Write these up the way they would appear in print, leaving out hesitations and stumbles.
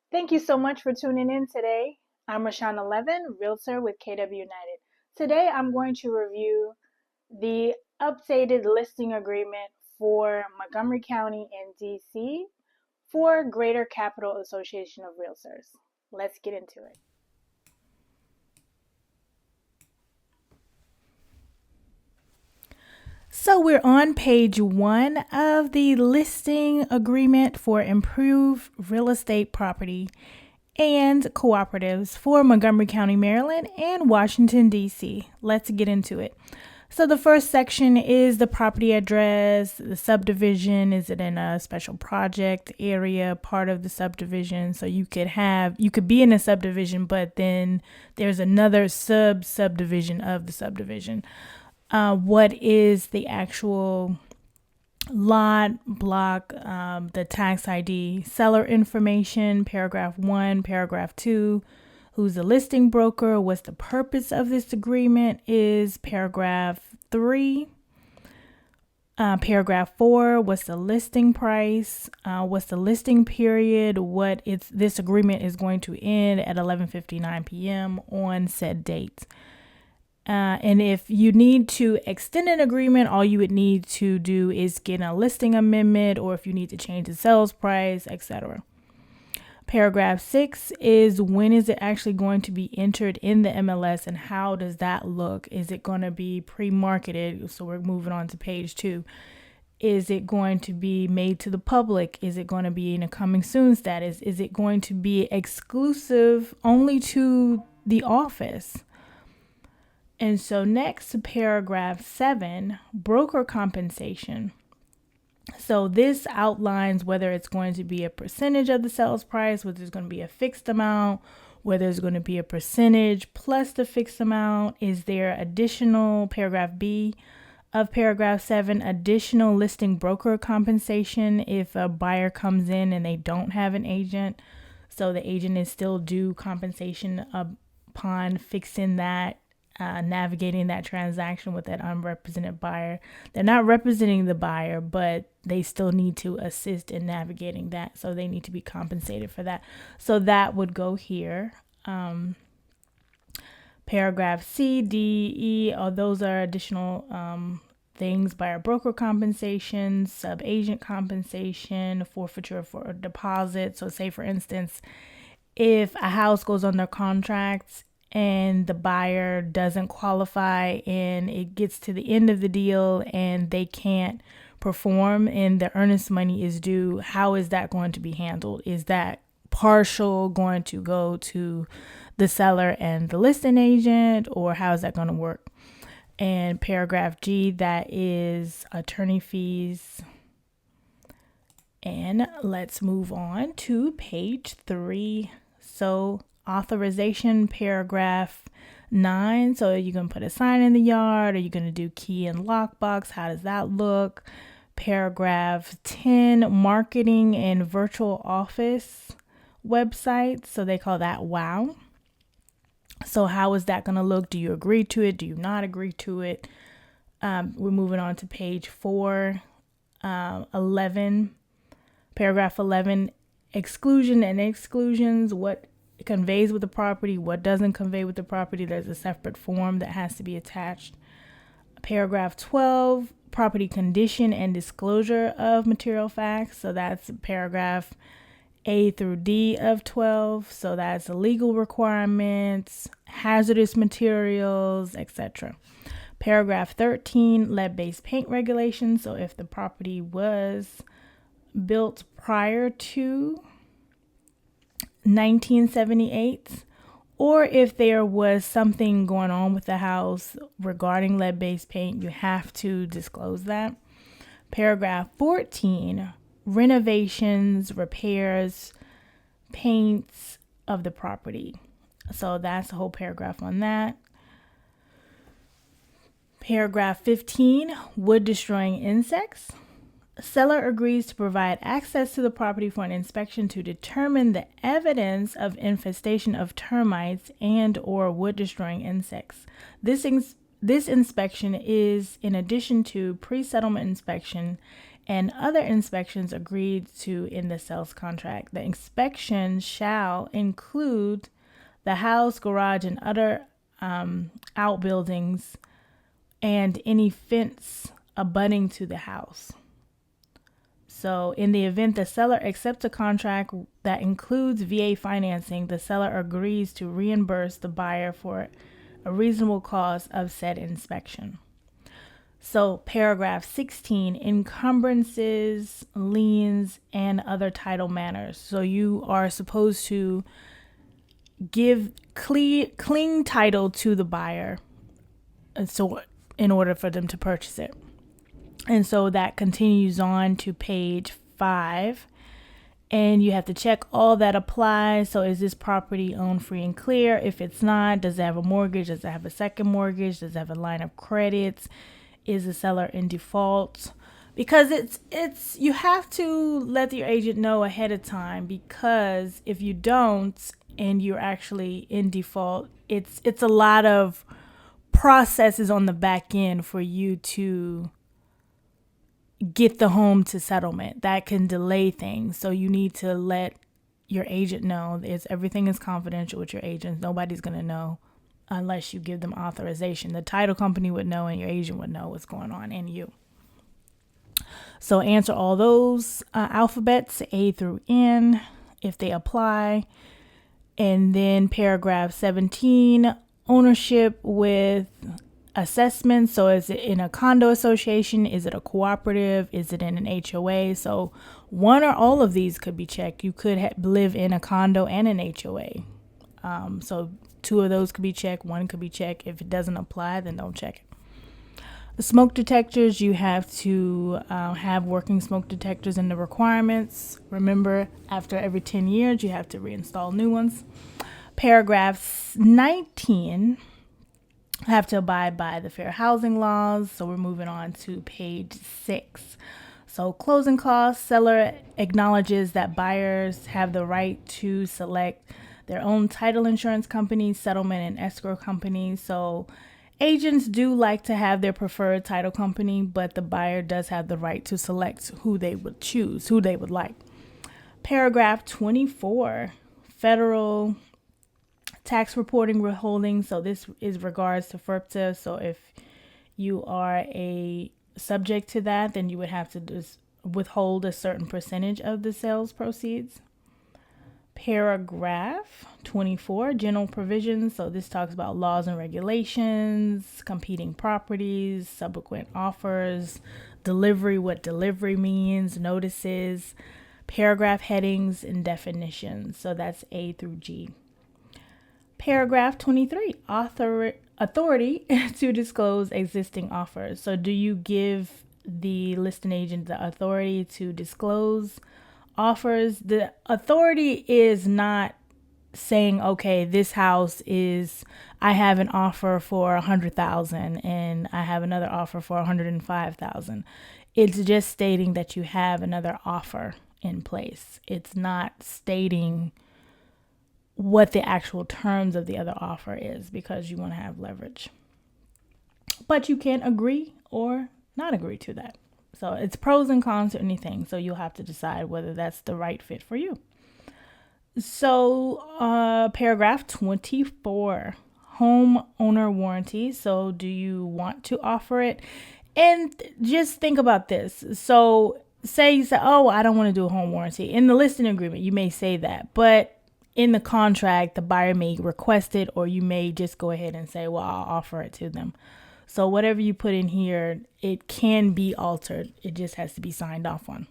Thank you so much for tuning in today. I'm Rashawn Levin, Realtor with KW United. Today I'm going to review the updated listing agreement for Montgomery County and DC for Greater Capital Association of Realtors. Let's get into it. So we're on page 1 of the listing agreement for improved real estate property and cooperatives for Montgomery County, Maryland and Washington, D.C. Let's get into it. So the first section is the property address, the subdivision. Is it in a special project area, part of the subdivision? So you could be in a subdivision, but then there's another subdivision of the subdivision. What is the actual lot, block, the tax ID, seller information, paragraph 1, paragraph 2, who's the listing broker, what's the purpose of this agreement is paragraph 3. Paragraph 4, what's the listing price, what's the listing period, this agreement is going to end at 11:59 p.m. on said dates. And if you need to extend an agreement, all you would need to do is get a listing amendment, or if you need to change the sales price, etc. Paragraph 6 is when is it actually going to be entered in the MLS and how does that look? Is it going to be pre-marketed? So we're moving on to page 2. Is it going to be made to the public? Is it going to be in a coming soon status? Is it going to be exclusive only to the office? And so next, paragraph 7, broker compensation. So this outlines whether it's going to be a percentage of the sales price, whether it's going to be a fixed amount, whether it's going to be a percentage plus the fixed amount. Is there additional, paragraph B of paragraph 7, additional listing broker compensation if a buyer comes in and they don't have an agent? So the agent is still due compensation upon fixing that, navigating that transaction with that unrepresented buyer. They're not representing the buyer, but they still need to assist in navigating that. So they need to be compensated for that. So that would go here. Paragraph C, D, E, those are additional things: buyer broker compensation, sub-agent compensation, forfeiture for deposit. So say, for instance, if a house goes under contract and the buyer doesn't qualify and it gets to the end of the deal and they can't perform and the earnest money is due, how is that going to be handled? Is that partial going to go to the seller and the listing agent, or how is that going to work? And paragraph G, that is attorney fees. And let's move on to page 3. So authorization, paragraph 9. So you can put a sign in the yard. Are you going to do key and lockbox? How does that look? Paragraph 10, marketing and virtual office websites. So they call that WOW. So how is that going to look? Do you agree to it? Do you not agree to it? We're moving on to page 4, 11, paragraph 11, exclusion and exclusions. What conveys with the property, what doesn't convey with the property. There's a separate form that has to be attached. Paragraph 12, property condition and disclosure of material facts. So that's paragraph A through D of 12. So that's legal requirements, hazardous materials, etc. Paragraph 13, lead-based paint regulations. So if the property was built prior to 1978, or if there was something going on with the house regarding lead-based paint, you have to disclose that. Paragraph 14, renovations, repairs, paints of the property. So that's the whole paragraph on that. Paragraph 15, wood destroying insects. Seller agrees to provide access to the property for an inspection to determine the evidence of infestation of termites and or wood-destroying insects. This inspection is in addition to pre-settlement inspection and other inspections agreed to in the sales contract. The inspection shall include the house, garage, and other outbuildings, and any fence abutting to the house. So in the event the seller accepts a contract that includes VA financing, the seller agrees to reimburse the buyer for a reasonable cost of said inspection. So paragraph 16, encumbrances, liens, and other title matters. So you are supposed to give clean title to the buyer, so in order for them to purchase it. And so that continues on to page 5. And you have to check all that applies. So is this property owned free and clear? If it's not, does it have a mortgage? Does it have a second mortgage? Does it have a line of credits? Is the seller in default? Because it's you have to let your agent know ahead of time, because if you don't and you're actually in default, it's a lot of processes on the back end for you to get the home to settlement. That can delay things. So you need to let your agent know. Everything is confidential with your agents. Nobody's going to know unless you give them authorization. The title company would know and your agent would know what's going on, and you. So answer all those alphabets, A through N, if they apply. And then paragraph 17, ownership with assessment. So is it in a condo association? Is it a cooperative? Is it in an HOA? So one or all of these could be checked. You could live in a condo and an HOA. So 2 of those could be checked. 1 could be checked. If it doesn't apply, then don't check it. The smoke detectors, you have to have working smoke detectors in the requirements. Remember, after every 10 years, you have to reinstall new ones. Paragraph 19, have to abide by the fair housing laws. So we're moving on to page 6. So closing costs, seller acknowledges that buyers have the right to select their own title insurance company, settlement and escrow company. So agents do like to have their preferred title company, but the buyer does have the right to select who they would choose, who they would like. Paragraph 24, federal tax reporting withholding. So this is regards to FERPTA. So if you are a subject to that, then you would have to just withhold a certain percentage of the sales proceeds. Paragraph 24, general provisions. So this talks about laws and regulations, competing properties, subsequent offers, delivery, what delivery means, notices, paragraph headings, and definitions. So that's A through G. Paragraph 23, authority to disclose existing offers. So do you give the listing agent the authority to disclose offers? The authority is not saying, okay, this house is, I have an offer for 100,000 and I have another offer for 105,000. It's just stating that you have another offer in place. It's not stating what the actual terms of the other offer is, because you want to have leverage. But you can agree or not agree to that. So it's pros and cons to anything. So you'll have to decide whether that's the right fit for you. So paragraph 24, homeowner warranty. So do you want to offer it? And just think about this. So say you say, oh, I don't want to do a home warranty. In the listing agreement, you may say that, but in the contract, the buyer may request it, or you may just go ahead and say, well, I'll offer it to them. So whatever you put in here, it can be altered. It just has to be signed off on.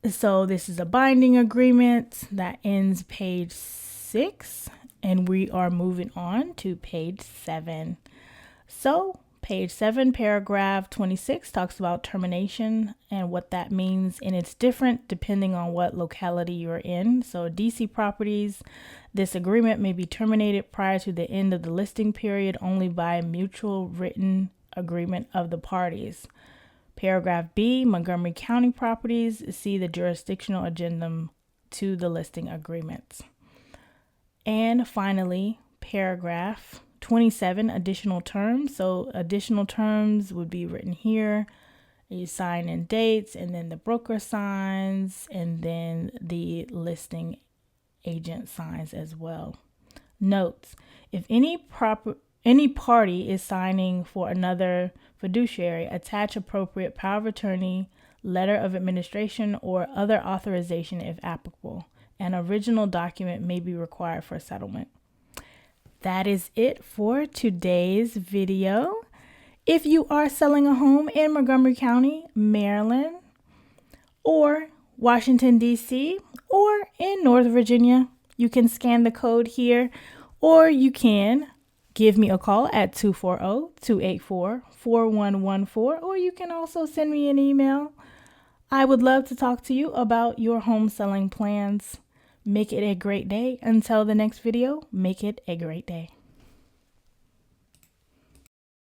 So this is a binding agreement that ends page 6, and we are moving on to page 7. So page 7, paragraph 26 talks about termination and what that means, and it's different depending on what locality you're in. So DC properties, this agreement may be terminated prior to the end of the listing period only by mutual written agreement of the parties. Paragraph B, Montgomery County properties, see the jurisdictional addendum to the listing agreements. And finally, paragraph 27, additional terms. So additional terms would be written here. You sign in dates, and then the broker signs, and then the listing agent signs as well. Notes: if any party is signing for another fiduciary, attach appropriate power of attorney, letter of administration, or other authorization if applicable. An original document may be required for settlement. That is it for today's video. If you are selling a home in Montgomery County, Maryland, or Washington, D.C., or in North Virginia, you can scan the code here, or you can give me a call at 240-284-4114, or you can also send me an email. I would love to talk to you about your home selling plans. Make it a great day. Until the next video, make it a great day.